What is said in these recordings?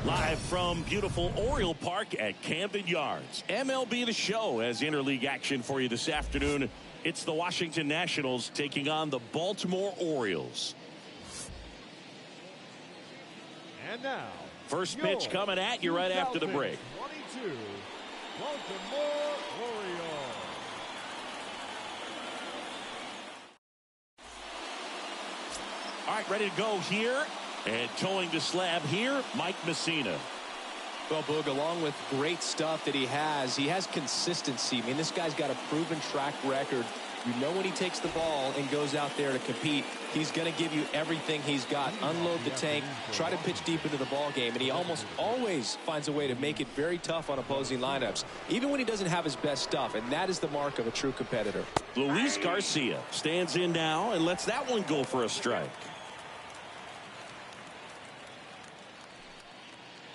Live from beautiful Oriole Park at Camden Yards. MLB The Show has interleague action for you this afternoon. It's the Washington Nationals taking on the Baltimore Orioles. And now, first pitch coming at you right after the break. 22, Baltimore Orioles. All right, ready to go here. And towing the slab here, Mike Messina. Well, Boog, along with great stuff that he has consistency. I mean, this guy's got a proven track record. You know when he takes the ball and goes out there to compete, he's going to give you everything he's got. Unload the tank, try to pitch deep into the ball game, and he almost always finds a way to make it very tough on opposing lineups, even when he doesn't have his best stuff, and that is the mark of a true competitor. Luis Garcia stands in now and lets that one go for a strike.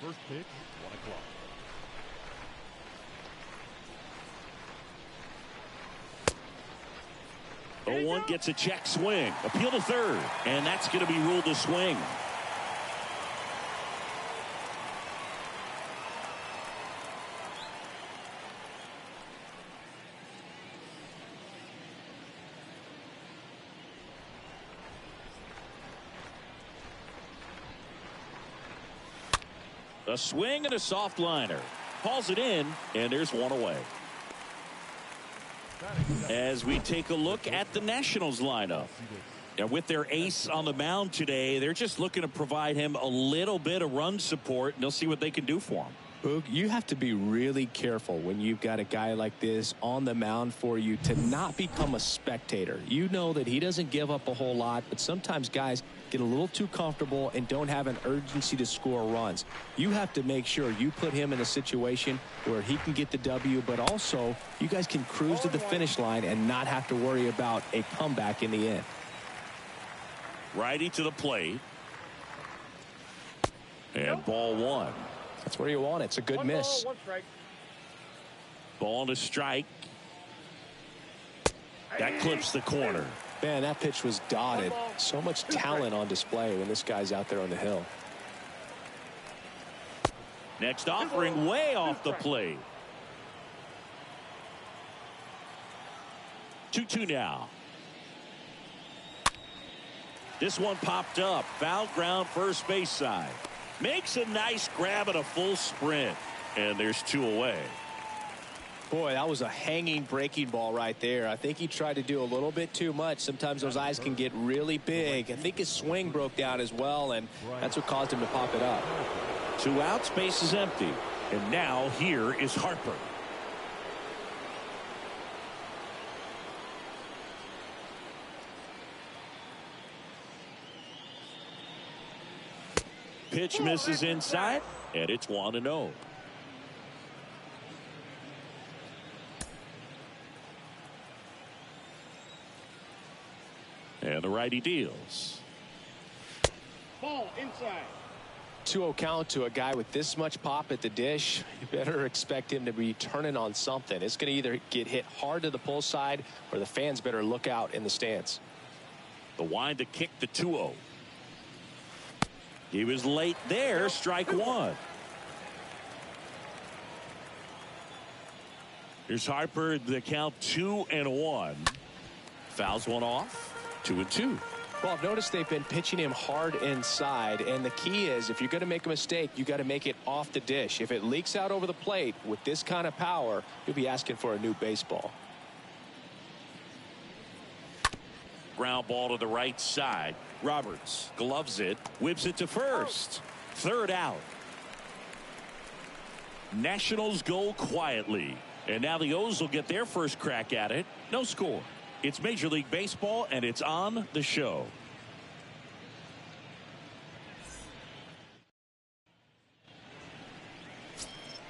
First pitch, 1 o'clock. The 1 gets a check swing. Appeal to third. And that's going to be ruled a swing. A swing and a soft liner. Hauls it in, and there's one away. As we take a look at the Nationals lineup. And with their ace on the mound today, they're just looking to provide him a little bit of run support, and they'll see what they can do for him. Boog, you have to be really careful when you've got a guy like this on the mound for you to not become a spectator. You know that he doesn't give up a whole lot, but sometimes guys get a little too comfortable and don't have an urgency to score runs. You have to make sure you put him in a situation where he can get the W, but also you guys can cruise to the finish line and not have to worry about a comeback in the end. Righty to the plate. And ball 1. That's where you want it. It's a good miss. 1 strike. Ball to strike. That clips the corner. Man, that pitch was dotted. So much talent on display when this guy's out there on the hill. Next offering way off the plate. 2-2 now. This one popped up. Foul ground first base side. Makes a nice grab at a full sprint. And there's 2 away. Boy, that was a hanging breaking ball right there. I think he tried to do a little bit too much. Sometimes those eyes can get really big. I think his swing broke down as well, and that's what caused him to pop it up. 2 outs, base is empty. And now here is Harper. Pitch misses inside, and it's 1-0. And the righty deals. Ball inside. 2-0 count to a guy with this much pop at the dish. You better expect him to be turning on something. It's going to either get hit hard to the pull side, or the fans better look out in the stands. The wind to kick the 2-0. He was late there. Strike 1. Here's Harper. The count 2-1. Fouls one off. 2-2. Well, I've noticed they've been pitching him hard inside, and the key is if you're going to make a mistake, you got to make it off the dish. If it leaks out over the plate with this kind of power, you'll be asking for a new baseball. Ground ball to the right side. Roberts gloves it, whips it to first. 3rd out. Nationals go quietly, and now the O's will get their first crack at it. No score. It's Major League Baseball, and it's on the show.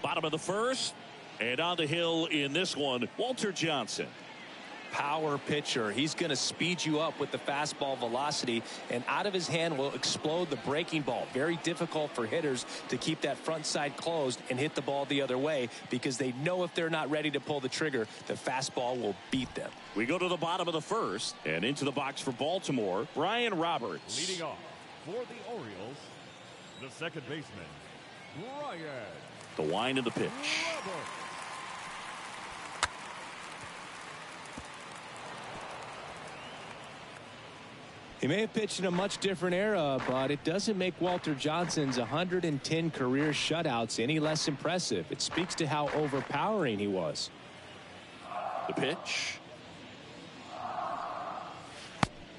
Bottom of the 1st, and on the hill in this one, Walter Johnson. Power pitcher. He's going to speed you up with the fastball velocity, and out of his hand will explode the breaking ball. Very difficult for hitters to keep that front side closed and hit the ball the other way, because they know if they're not ready to pull the trigger, the fastball will beat them. We go to the bottom of the 1st, and into the box for Baltimore, Brian Roberts. Leading off for the Orioles, the second baseman, Bryant. The wind of the pitch. Roberts. He may have pitched in a much different era, but it doesn't make Walter Johnson's 110 career shutouts any less impressive. It speaks to how overpowering he was. The pitch.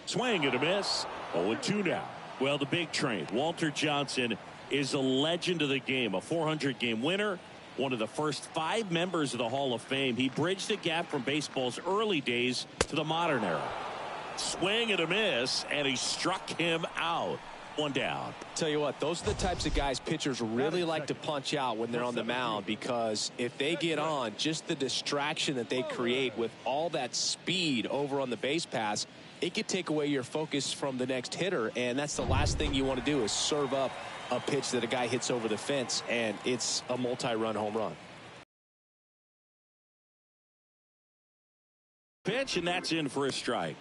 Swing and a miss. 0-2 now. Well, the big trade. Walter Johnson is a legend of the game, a 400-game winner, one of the first 5 members of the Hall of Fame. He bridged the gap from baseball's early days to the modern era. Swing and a miss, and he struck him out. 1 down. Tell you what, those are the types of guys pitchers really like to punch out when they're on the mound, because if they get on, just the distraction that they create with all that speed over on the base pass, it could take away your focus from the next hitter, and that's the last thing you want to do is serve up a pitch that a guy hits over the fence, and it's a multi-run home run. Pitch, and that's in for a strike.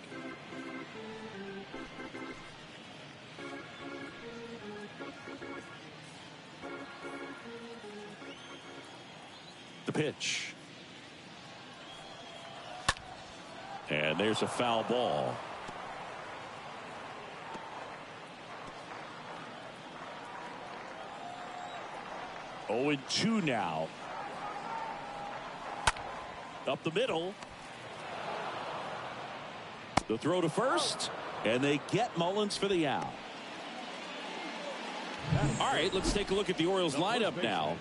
The pitch. And there's a foul ball. Oh, and 2 now. Up the middle. The throw to first, and they get Mullins for the out. All right, let's take a look at the Orioles lineup now.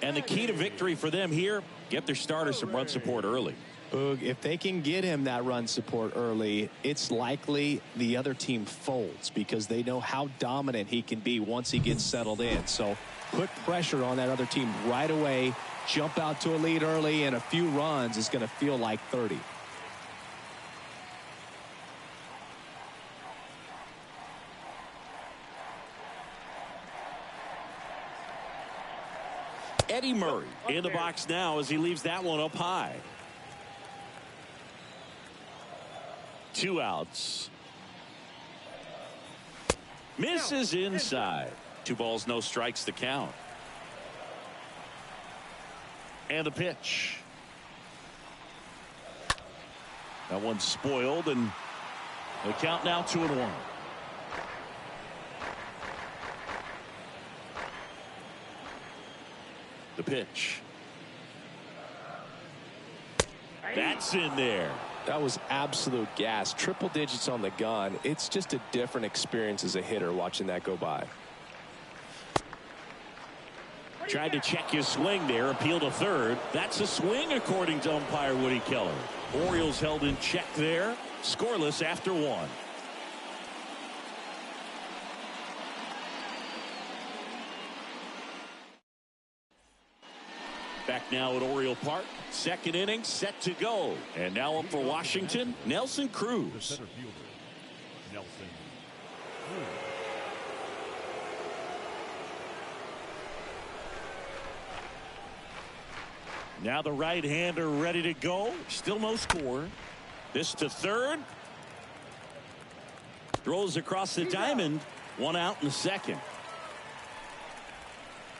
And the key to victory for them here, get their starter some run support early. If they can get him that run support early, it's likely the other team folds because they know how dominant he can be once he gets settled in. So put pressure on that other team right away, jump out to a lead early, and a few runs is going to feel like 30. Eddie Murray in the box now as he leaves that one up high. 2 outs. Misses inside. 2 balls, no strikes to count. And the pitch. That one's spoiled, and the count now 2-1. The pitch. That's in there. That was absolute gas. Triple digits on the gun. It's just a different experience as a hitter watching that go by. Tried to check his swing there. Appeal to third. That's a swing according to umpire Woody Keller. Orioles held in check there. Scoreless after 1. Back now at Oriole Park. 2nd inning set to go. And now up for Washington, Nelson The Cruz. center fielder, Nelson Cruz. Now the right-hander ready to go. Still no score. This to third. Throws across the diamond. 1 out in the 2nd.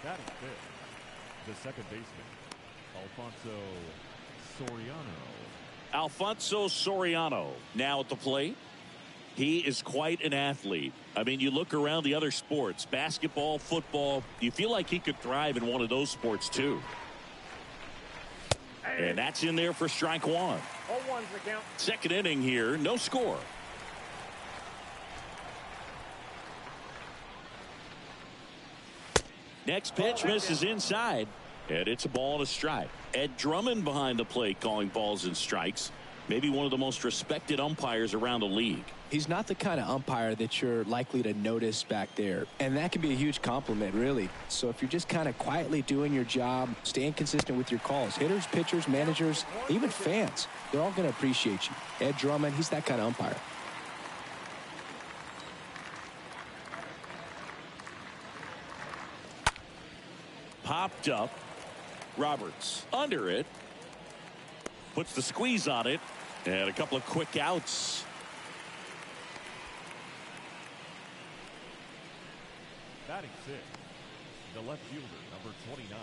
Batting fifth, the second baseman, Alfonso Soriano. Alfonso Soriano now at the plate. He is quite an athlete. I mean, you look around the other sports, basketball, football, you feel like he could thrive in one of those sports too. And that's in there for strike 1. 0-1's the count. 2nd inning here, no score. Next pitch misses inside, and it's a ball and a strike. Ed Drummond behind the plate calling balls and strikes. Maybe one of the most respected umpires around the league. He's not the kind of umpire that you're likely to notice back there, and that can be a huge compliment, really. So if you're just kind of quietly doing your job, staying consistent with your calls, hitters, pitchers, managers, even fans, they're all going to appreciate you. Ed Drummond, he's that kind of umpire. Popped up. Roberts under it. Puts the squeeze on it. And a couple of quick outs. Batting sixth, The left fielder, number 29,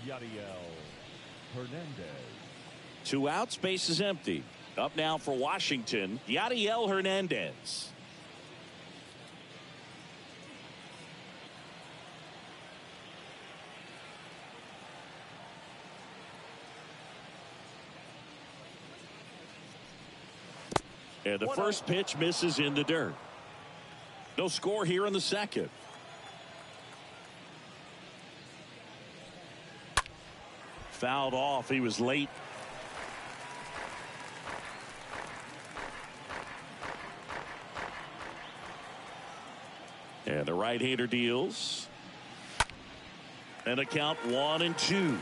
Yadiel Hernandez. 2 outs, base is empty. Up now for Washington, Yadiel Hernandez. And the first pitch misses in the dirt. No score here in the second. Fouled off. He was late. And the right-hander deals. And a count 1-2.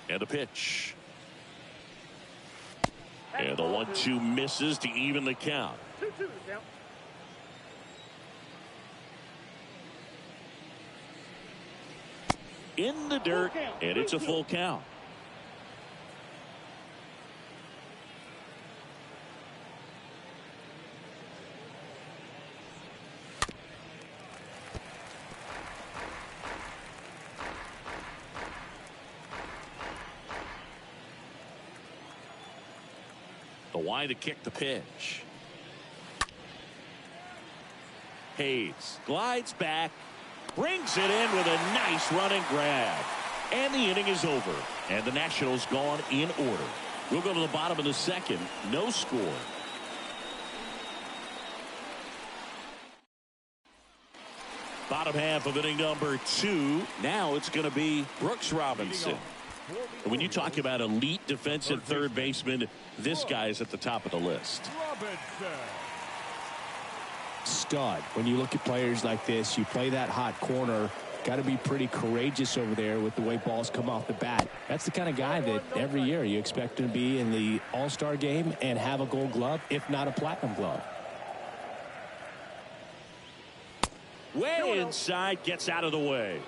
And a pitch. And the 1-2 misses to even the count. 2-2 count. In the dirt, and it's a full count. The wide to kick the pitch. Hayes glides back, brings it in with a nice running grab. And the inning is over. And the Nationals gone in order. We'll go to the bottom of the second. No score. Bottom half of inning number 2. Now it's going to be Brooks Robinson. And when you talk about elite defensive third baseman, this guy is at the top of the list. Stud. When you look at players like this, you play that hot corner, got to be pretty courageous over there with the way balls come off the bat. That's the kind of guy that every year you expect him to be in the All-Star game and have a Gold Glove, if not a Platinum Glove. Way inside, gets out of the way.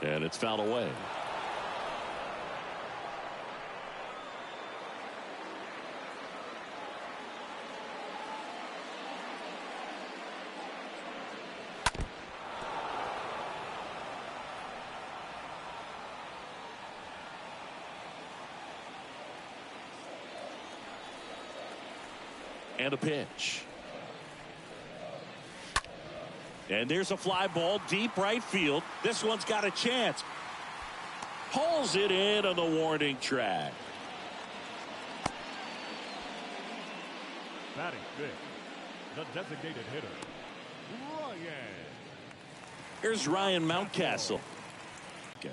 And it's fouled away. And a pitch. And there's a fly ball deep right field. This one's got a chance. Pulls it in on the warning track. Batting fifth, the designated hitter, Ryan. Here's Ryan Mountcastle. Okay.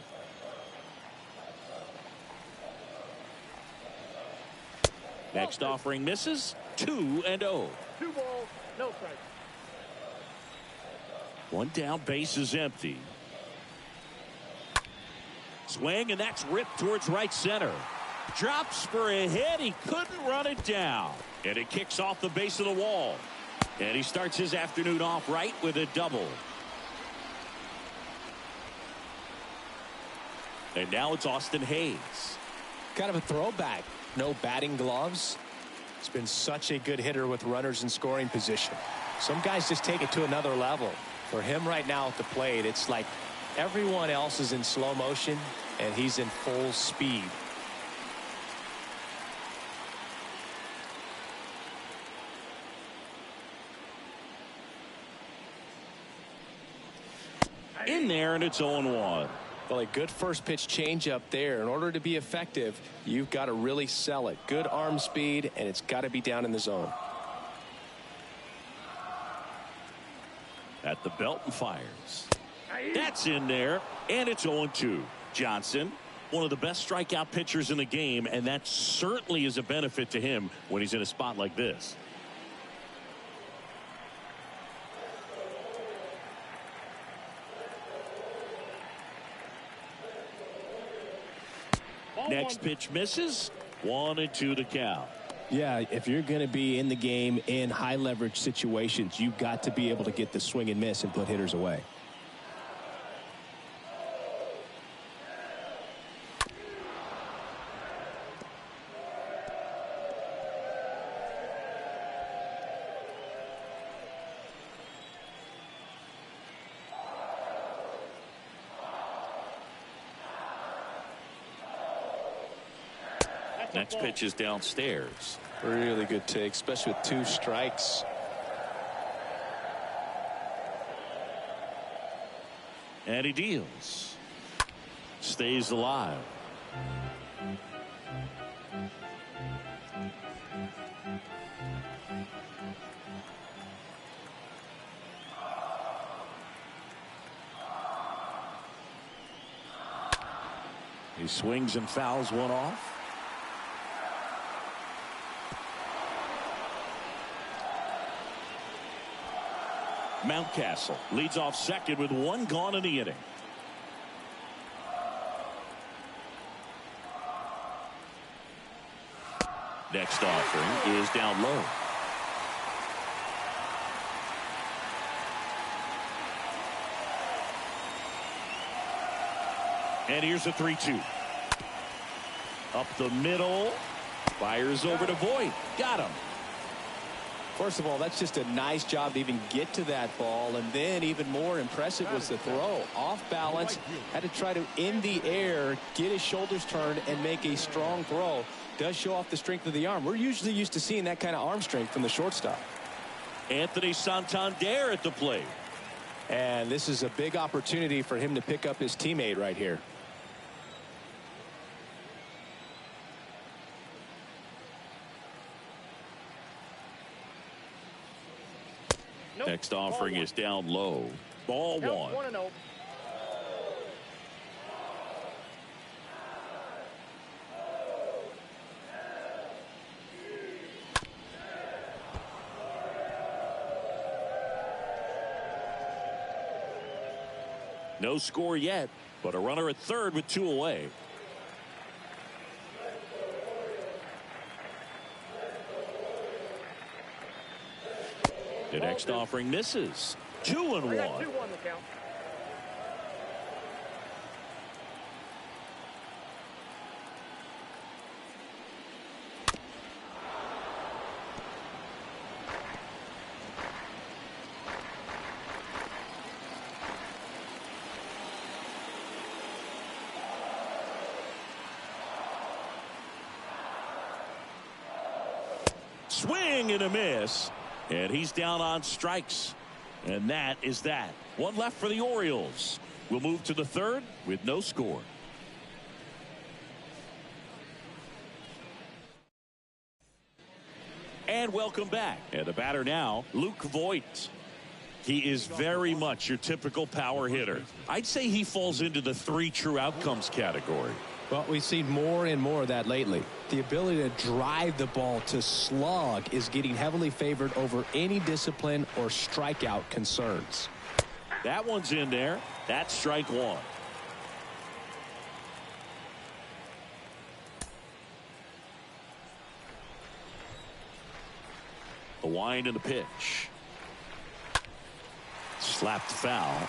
Next offering misses. 2-0. 2 balls, no strikes. One down, base is empty. Swing, and that's ripped towards right center. Drops for a hit. He couldn't run it down. And it kicks off the base of the wall. And he starts his afternoon off right with a double. And now it's Austin Hayes. Kind of a throwback. No batting gloves. He's been such a good hitter with runners in scoring position. Some guys just take it to another level. For him right now at the plate, it's like everyone else is in slow motion and he's in full speed. In there, and it's 0-1. Well, a good first pitch changeup there. In order to be effective, you've got to really sell it. Good arm speed, and it's got to be down in the zone. At the belt and fires. That's in there, and it's 0-2. Johnson, one of the best strikeout pitchers in the game, and that certainly is a benefit to him when he's in a spot like this. Next pitch misses. 1-2 to count. Yeah, if you're going to be in the game in high leverage situations, you've got to be able to get the swing and miss and put hitters away. Next pitch is downstairs. Really good take, especially with 2 strikes. And he deals. Stays alive. He swings and fouls one off. Mountcastle leads off second with 1 gone in the inning. Next offering is down low. And here's a 3-2. Up the middle. Fires over to Voit. Got him. First of all, that's just a nice job to even get to that ball, and then even more impressive was the throw. Off balance, had to try to in the air, get his shoulders turned, and make a strong throw. Does show off the strength of the arm. We're usually used to seeing that kind of arm strength from the shortstop. Anthony Santander at the plate. And this is a big opportunity for him to pick up his teammate right here. Next offering is down low. Ball 1. 1-0. No score yet, but a runner at third with 2 away. The next offering misses. 2-1. 2-1 the count. Swing and a miss. And he's down on strikes. And that is that. 1 left for the Orioles. We'll move to the third with no score. And welcome back. And the batter now, Luke Voit. He is very much your typical power hitter. I'd say he falls into the 3 true outcomes category. Well, we've seen more and more of that lately. The ability to drive the ball to slug is getting heavily favored over any discipline or strikeout concerns. That one's in there. That's strike 1. The wind and the pitch. Slapped foul.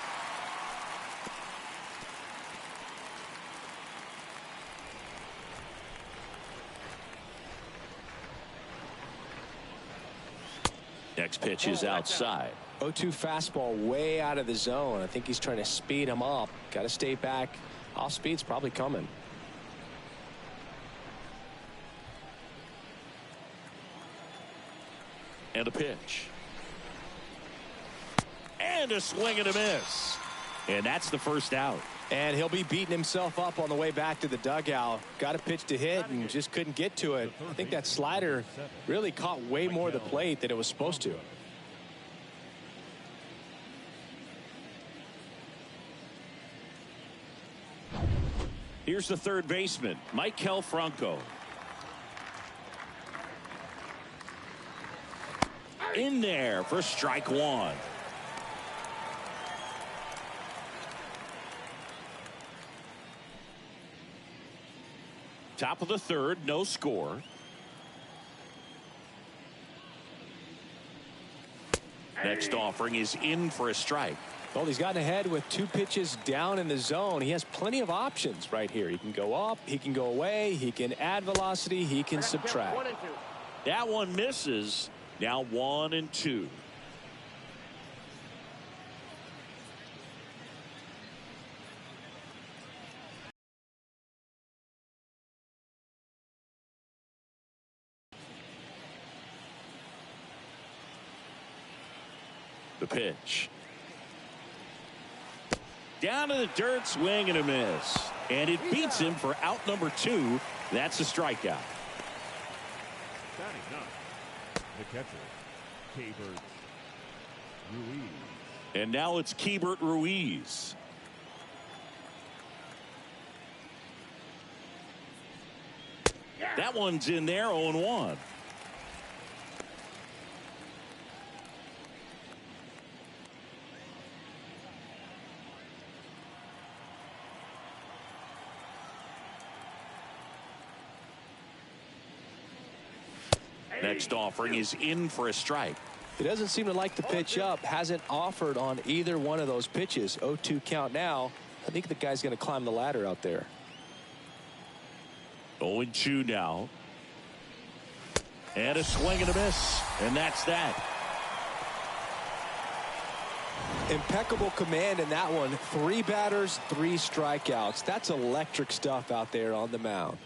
Next pitch is outside. 0-2 fastball way out of the zone. I think he's trying to speed him up. Got to stay back. Off speed's probably coming. And a pitch. And a swing and a miss. And that's the first out. And he'll be beating himself up on the way back to the dugout. Got a pitch to hit and just couldn't get to it. I think that slider really caught way more of the plate than it was supposed to. Here's the third baseman, Maikel Franco. In there for strike 1. Top of the third, no score. Next offering is in for a strike. Well, he's gotten ahead with 2 pitches down in the zone. He has plenty of options right here. He can go up, he can go away, he can add velocity, he can subtract. 1 and 2. That one misses. Now 1 and 2. The pitch. Down to the dirt, swing and a miss. And it beats him for out number 2. That's a strikeout. Batting ninth, the catcher, Keibert Ruiz. And now it's Keibert Ruiz. That one's in there, 0-1. Next offering is in for a strike. He doesn't seem to like the pitch up. Hasn't offered on either one of those pitches. 0-2 count now. I think the guy's going to climb the ladder out there. 0-2 now. And a swing and a miss. And that's that. Impeccable command in that one. 3 batters, 3 strikeouts. That's electric stuff out there on the mound.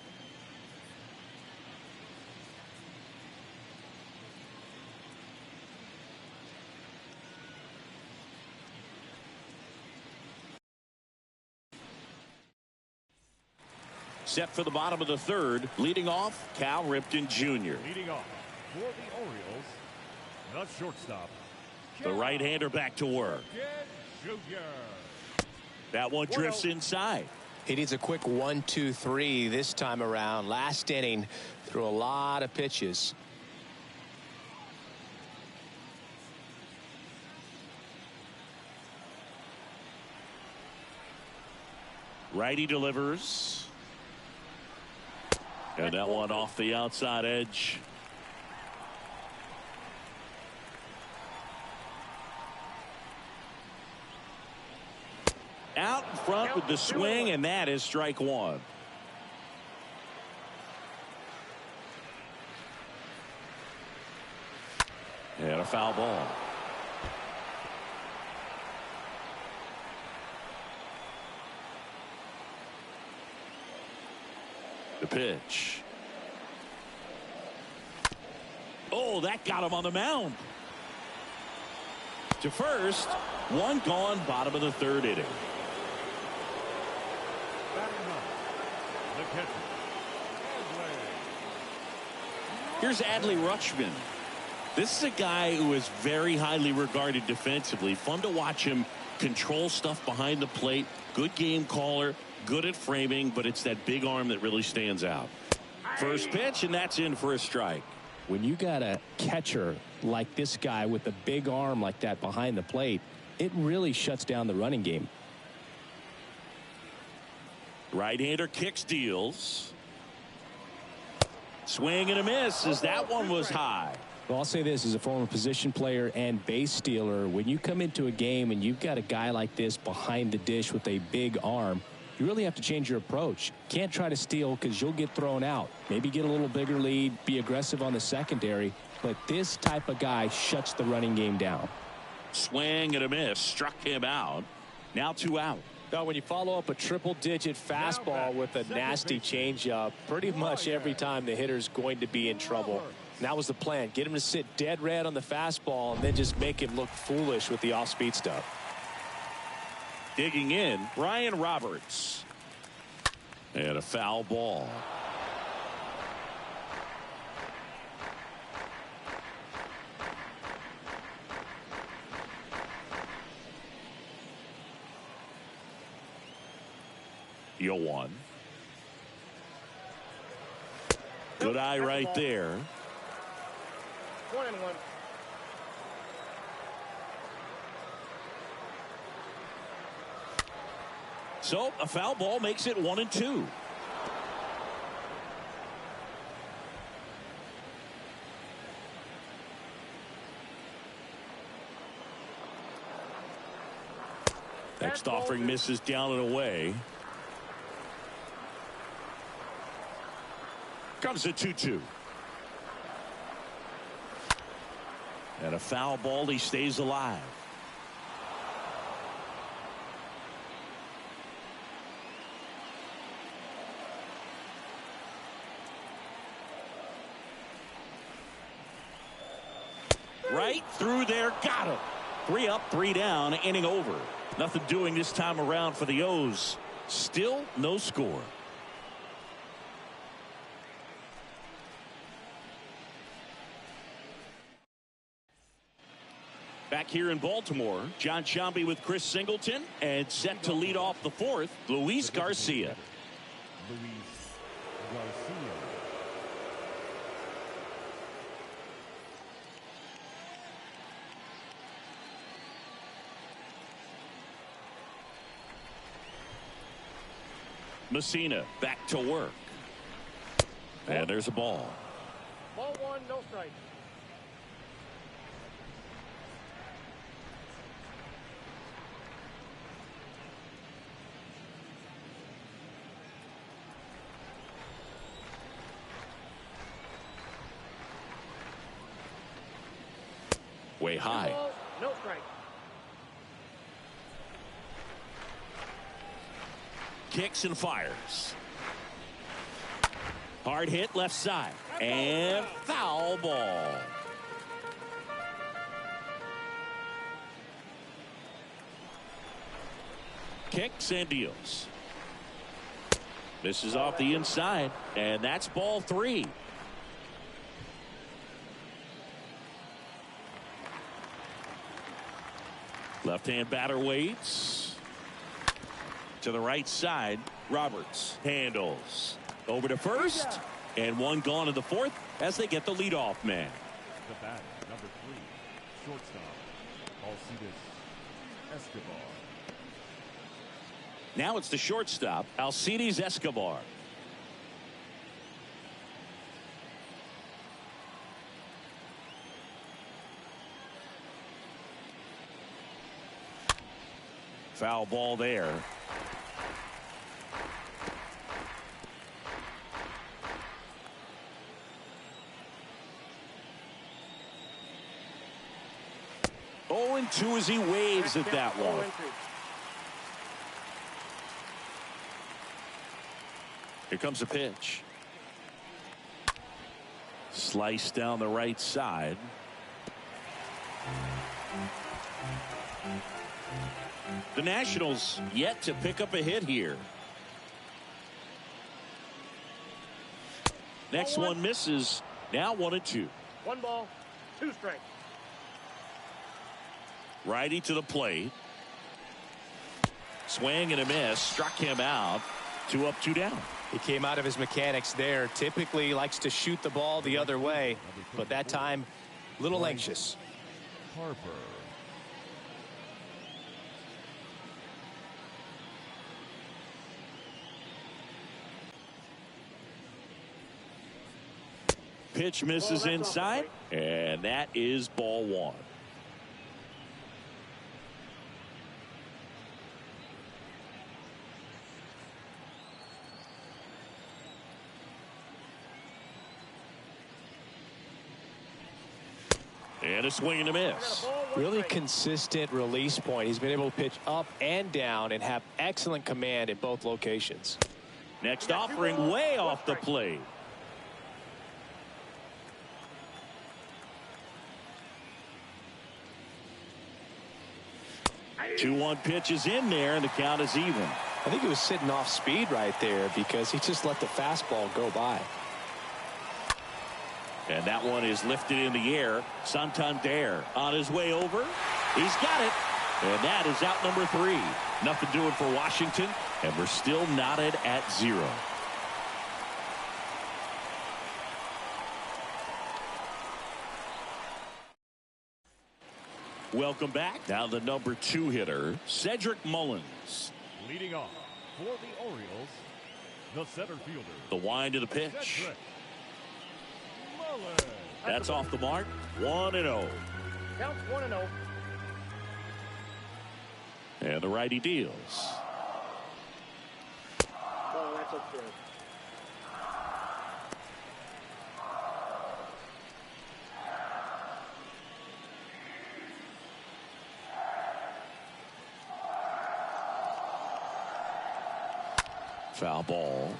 Set for the bottom of the 3rd. Leading off, Cal Ripken Jr. Leading off for the Orioles, the shortstop, The right-hander back to work. Jr. That one drifts inside. He needs a quick 1-2-3 this time around. Last inning, threw a lot of pitches. Righty delivers. And that one off the outside edge. Out in front with the swing, and that is strike 1. And a foul ball. The pitch. Oh, that got him on the mound. To first, 1 gone, bottom of the 3rd inning. Batting ninth, the catcher, Here's Adley Rutschman. This is a guy who is very highly regarded defensively. Fun to watch him control stuff behind the plate. Good game caller. Good at framing, but it's that big arm that really stands out. First pitch, and that's in for a strike. When you got a catcher like this guy with a big arm like that behind the plate, it really shuts down the running game. Right-hander kicks, deals. Swing and a miss as that one was high. Well, I'll say this as a former position player and base stealer. When you come into a game and you've got a guy like this behind the dish with a big arm, you really have to change your approach. Can't try to steal because you'll get thrown out. Maybe get a little bigger lead, be aggressive on the secondary. But this type of guy shuts the running game down. Swing and a miss. Struck him out. Now 2 out. Now, when you follow up a triple-digit fastball with a nasty changeup, pretty much every time the hitter's going to be in trouble. And that was the plan. Get him to sit dead red on the fastball and then just make him look foolish with the off-speed stuff. Digging in, Ryan Roberts. And a foul ball. The 0-1. Good eye right there. 1 and 1. So a foul ball makes it 1 and 2. Next offering misses down and away. Comes a 2-2. And a foul ball. He stays alive. Right through there. Got him. 3 up, 3 down. Inning over. Nothing doing this time around for the O's. Still no score. Back here in Baltimore, John Sciambi with Chris Singleton, and set to lead off the 4th, Luis Garcia. Luis Garcia. Messina back to work. And there's a ball. Ball 1, no strike. Way high. Ball, no strike. Kicks and fires. Hard hit left side. And foul ball. Kicks and deals. Misses off the inside. And that's ball 3. Left-hand batter waits. To the right side, Roberts handles. Over to first, and 1 gone in the 4th as they get the leadoff man. The bat, number 3, shortstop, Alcides Escobar. Now it's the shortstop, Alcides Escobar. Foul ball there. Oh, and 2 as he waves at that one. Here comes a pitch. Slice down the right side. The Nationals yet to pick up a hit here. Next one misses. Now 1-2. 1 ball, 2 strikes. Righty to the plate. Swing and a miss. Struck him out. 2 up, 2 down. He came out of his mechanics there. Typically likes to shoot the ball the other way, but that time a little anxious. Harper. Pitch misses inside, and that is ball 1. And a swing and a miss. Really consistent release point. He's been able to pitch up and down and have excellent command in both locations. Next offering way off the plate. Two 1 pitch is in there, and the count is even. I think he was sitting off speed right there because he just let the fastball go by. And that one is lifted in the air. Santander on his way over. He's got it. And that is out number 3. Nothing doing for Washington, and we're still knotted at 0. Welcome back. Now the number 2 hitter, Cedric Mullins. Leading off for the Orioles, the center fielder. The wind of the pitch. Cedric Mullins. That's off the mark. 1-0. Counts 1-0. And the righty deals. Oh, that's okay. Foul ball.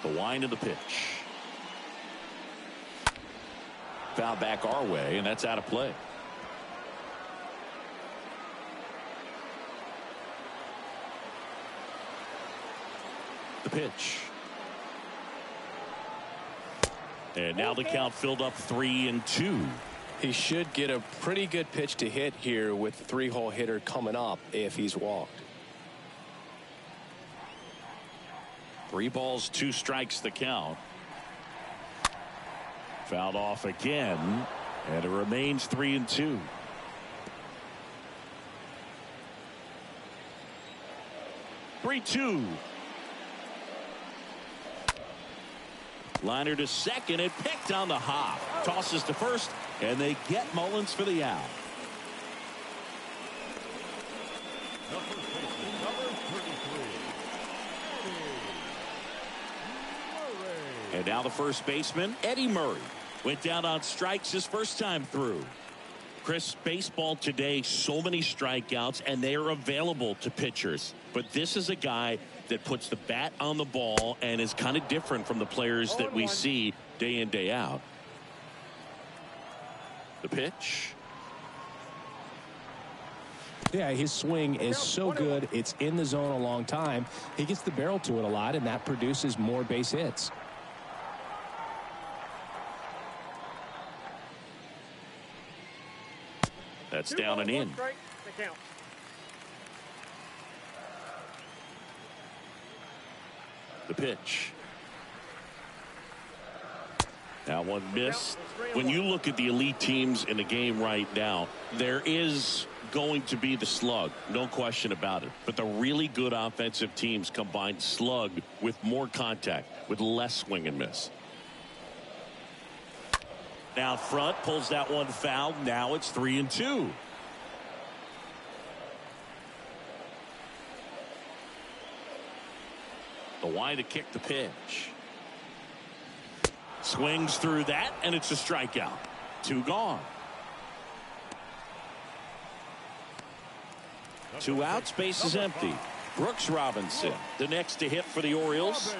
The wind of the pitch. Foul back our way, and that's out of play. The pitch. And now the count filled up 3-2. He should get a pretty good pitch to hit here with the 3-hole hitter coming up if he's walked. 3 balls, 2 strikes the count. Fouled off again, and it remains 3-2. Three-two. Liner to second and picked on the hop. Tosses to first, and they get Mullins for the out. The first baseman, number 33. And now the first baseman, Eddie Murray, went down on strikes his first time through. Chris, baseball today, so many strikeouts, and they are available to pitchers. But this is a guy that puts the bat on the ball and is kind of different from the players that we see day in, day out. The pitch. Yeah, his swing is so good. It's in the zone a long time. He gets the barrel to it a lot, and that produces more base hits. That's down and in. Strike, the count. The pitch. Now one miss. When you look at the elite teams in the game right now, there is going to be the slug, no question about it. But the really good offensive teams combine slug with more contact, with less swing and miss. Now front, pulls that one foul. Now it's 3-2. The wind to kick the pitch. Swings through that, and it's a strikeout. 2 gone. 2 outs, base is empty. Brooks Robinson, the next to hit for the Orioles.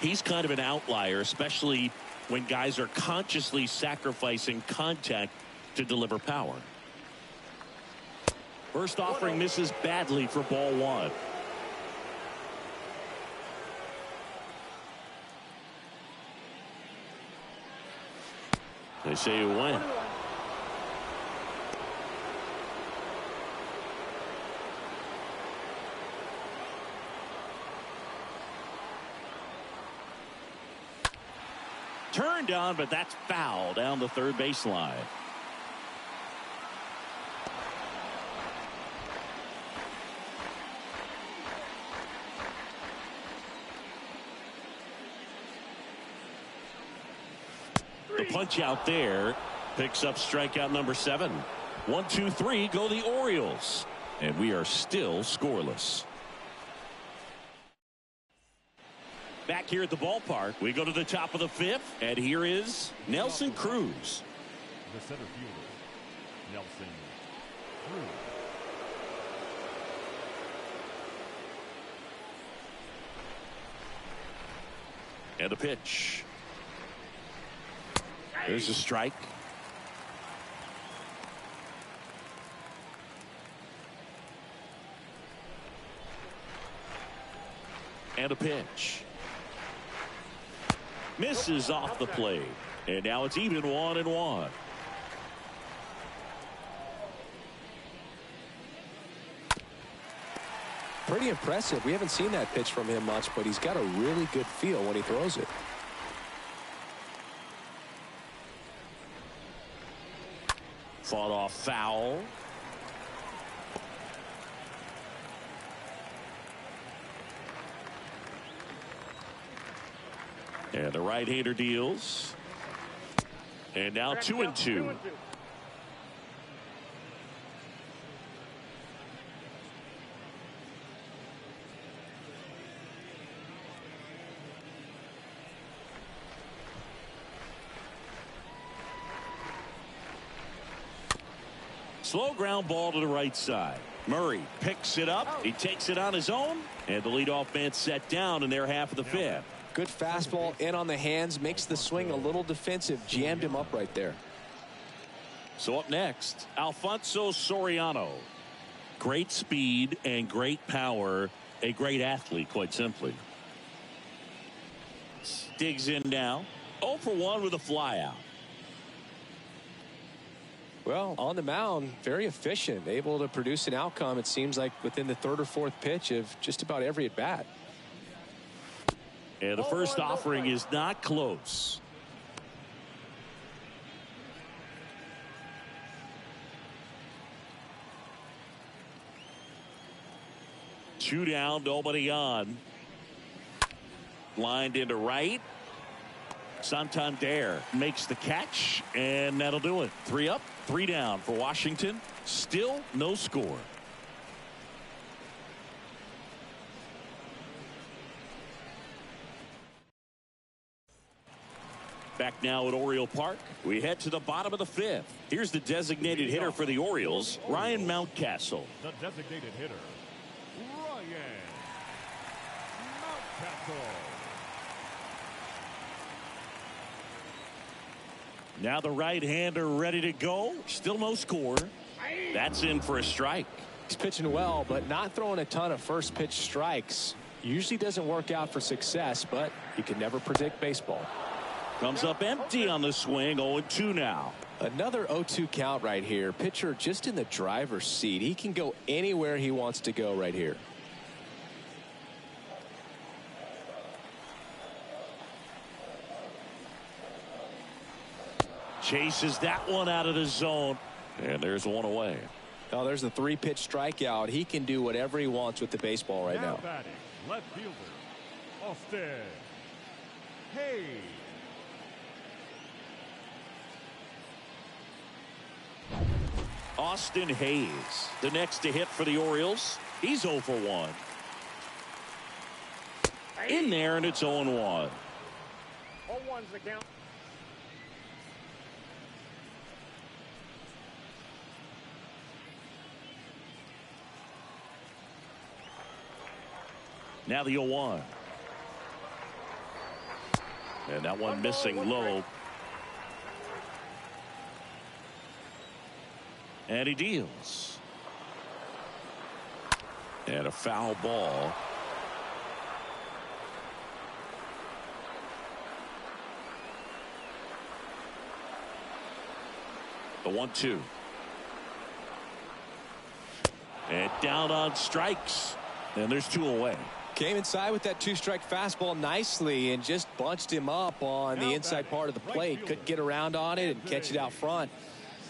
He's kind of an outlier, especially when guys are consciously sacrificing contact to deliver power. First offering misses badly for ball 1. They say you win. Turned on, but that's foul down the third baseline. The punch out there picks up strikeout number 7. 1, 2, 3 go the Orioles, and we are still scoreless. Back here at the ballpark, we go to the top of the 5th, and here is Nelson Cruz. The center fielder, Nelson Cruz. And a pitch. There's a strike. And a pitch. Misses off the plate. And now it's even 1-1. Pretty impressive. We haven't seen that pitch from him much, but he's got a really good feel when he throws it. Fought off foul. And the right-hander deals. And now 2-2. Slow ground ball to the right side. Murray picks it up. He takes it on his own. And the leadoff man set down in their half of the fifth. Good fastball in on the hands. Makes the swing a little defensive. Jammed him up right there. So up next, Alfonso Soriano. Great speed and great power. A great athlete, quite simply. Digs in now. 0 for 1 with a flyout. Well, on the mound, very efficient, able to produce an outcome, it seems like, within the third or fourth pitch of just about every at bat. And the first offering is not close. Two down, nobody on. Lined into right. Santander makes the catch, and that'll do it. 3 up, 3 down for Washington. Still no score. Back now at Oriole Park. We head to the bottom of the fifth. Here's the designated hitter for the Orioles, Ryan Mountcastle. The designated hitter, Ryan Mountcastle. Now the right-hander ready to go. Still no score. That's in for a strike. He's pitching well, but not throwing a ton of first pitch strikes. Usually doesn't work out for success, but you can never predict baseball. Comes up empty on the swing. 0-2 now. Another 0-2 count right here. Pitcher just in the driver's seat. He can go anywhere he wants to go right here. Chases that one out of the zone. And there's one away. Oh, there's the 3-pitch strikeout. He can do whatever he wants with the baseball right now. Batting, left fielder, Austin Hayes. Austin Hayes, the next to hit for the Orioles. He's 0 for 1. In there, and it's 0-1. 0-1's the count. Now the 0-1. And that one missing low. And he deals. And a foul ball. The 1-2. And down on strikes. And there's 2 away. Came inside with that 2-strike fastball nicely and just bunched him up on the inside part of the plate. Couldn't get around on it and catch it out front.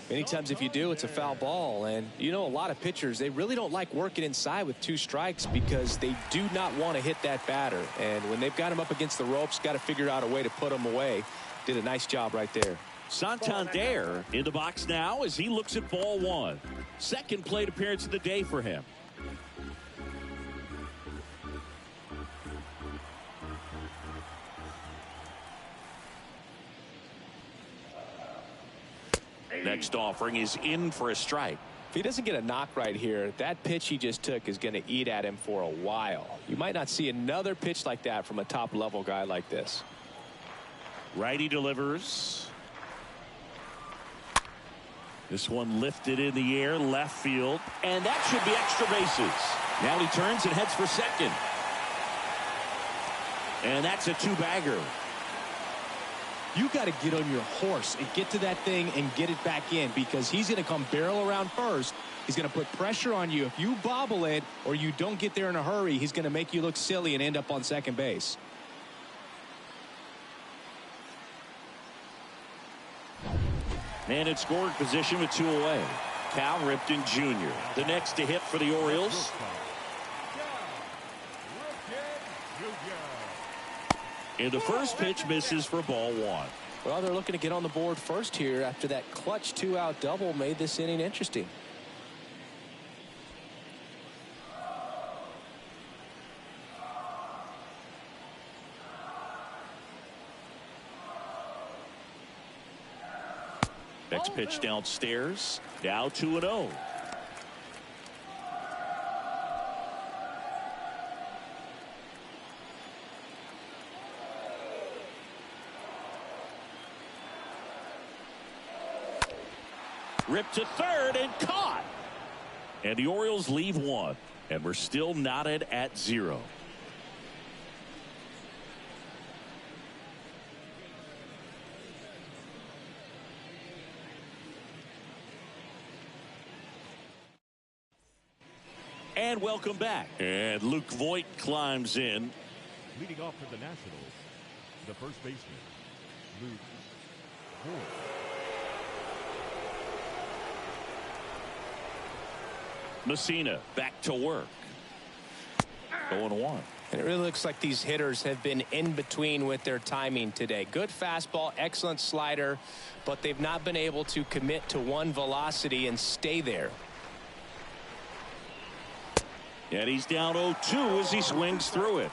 Many times if you do, it's a foul ball. And you know, a lot of pitchers, they really don't like working inside with 2 strikes because they do not want to hit that batter. And when they've got him up against the ropes, got to figure out a way to put him away. Did a nice job right there. Santander in the box now as he looks at ball 1. Second plate appearance of the day for him. Next offering is in for a strike. If he doesn't get a knock right here, that pitch he just took is going to eat at him for a while. You might not see another pitch like that from a top level guy like this. Righty delivers. This one lifted in the air, left field, and that should be extra bases. Now he turns and heads for second. And that's a 2-bagger. You got to get on your horse and get to that thing and get it back in because he's going to come barrel around first. He's going to put pressure on you. If you bobble it or you don't get there in a hurry, he's going to make you look silly and end up on second base. And in scoring position with 2 away. Cal Ripken Jr., the next to hit for the Orioles. And the first pitch misses for ball 1. Well, they're looking to get on the board first here after that clutch 2-out double made this inning interesting. Next pitch downstairs. Now 2-0. Ripped to third and caught. And the Orioles leave one. And we're still knotted at 0. And welcome back. And Luke Voit climbs in. Leading off for the Nationals, the first baseman, Luke Voit. Messina back to work. 0-1. And it really looks like these hitters have been in between with their timing today. Good fastball, excellent slider, but they've not been able to commit to one velocity and stay there. And he's down 0-2 as he swings through it.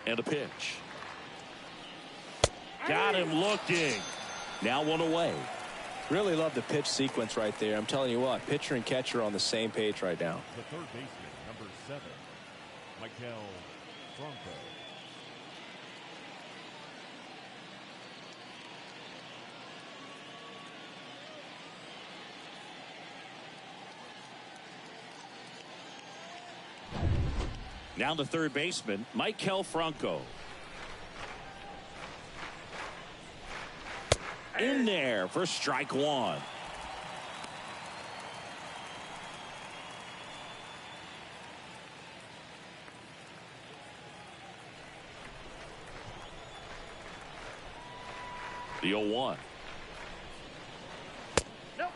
And a pitch. Got him looking. Now 1 away. Really love the pitch sequence right there. I'm telling you what, pitcher and catcher are on the same page right now. The third baseman, number 7, Michael Franco. Now the third baseman, Michael Franco. In there for strike 1. The 0-1. Nope.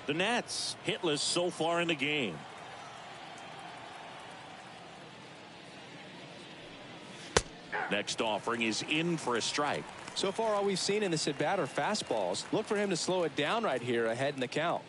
The Nats hitless so far in the game. Next offering is in for a strike. So far all we've seen in this at bat are fastballs. Look for him to slow it down right here ahead in the count.